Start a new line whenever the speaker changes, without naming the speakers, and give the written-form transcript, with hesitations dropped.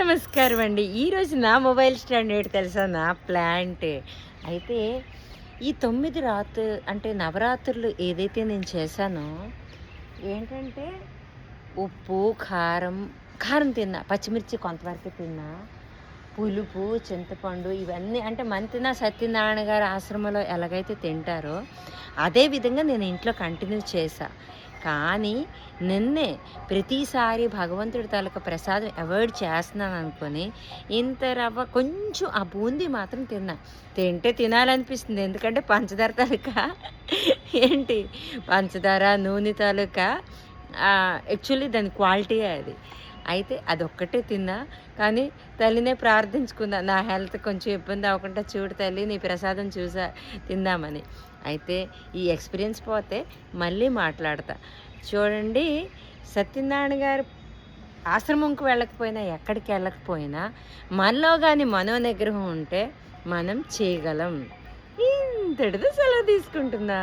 నమస్కారం అండి. ఈరోజు నా మొబైల్ స్టాండ్ ఏంటి తెలుసా? నా ప్లాంట్. అయితే ఈ 9 అంటే నవరాత్రులు ఏదైతే నేను చేశానో ఏంటంటే ఉప్పు, కారం తిన్నా, పచ్చిమిర్చి కొంతవరకే తిన్నా, పులుపు, చింతపండు ఇవన్నీ అంటే మంతెన సత్యనారాయణ గారి ఆశ్రమంలో ఎలాగైతే తింటారో అదే విధంగా నేను ఇంట్లో కంటిన్యూ చేశా. కానీ నిన్నే ప్రతిసారి భగవంతుడి తాలూకా ప్రసాదం అవాయిడ్ చేస్తున్నాను అనుకొని ఇంత రవ్వ కొంచెం ఆ బూందీ మాత్రం తిన్నా. తింటే తినాలనిపిస్తుంది. ఎందుకంటే పంచదార తాలూకా ఏంటి పంచదార, నూనె తాలూకా యాక్చువల్లీ దాని క్వాలిటీయే అది. అయితే అదొక్కటే తిన్నా. కానీ తల్లినే ప్రార్థించుకున్నా, నా హెల్త్ కొంచెం ఇబ్బంది అవ్వకుండా చూడు తల్లి, నీ ప్రసాదం తిందామని. అయితే ఈ ఎక్స్పీరియన్స్ పోతే మళ్ళీ మాట్లాడతా. చూడండి, సత్యనారాయణ గారు ఆశ్రమంకి వెళ్ళకపోయినా, ఎక్కడికి వెళ్ళకపోయినా మనలో కానీ మనోనిగ్రహం ఉంటే మనం చేయగలం. ఇంతటితో సెలవు తీసుకుంటున్నా.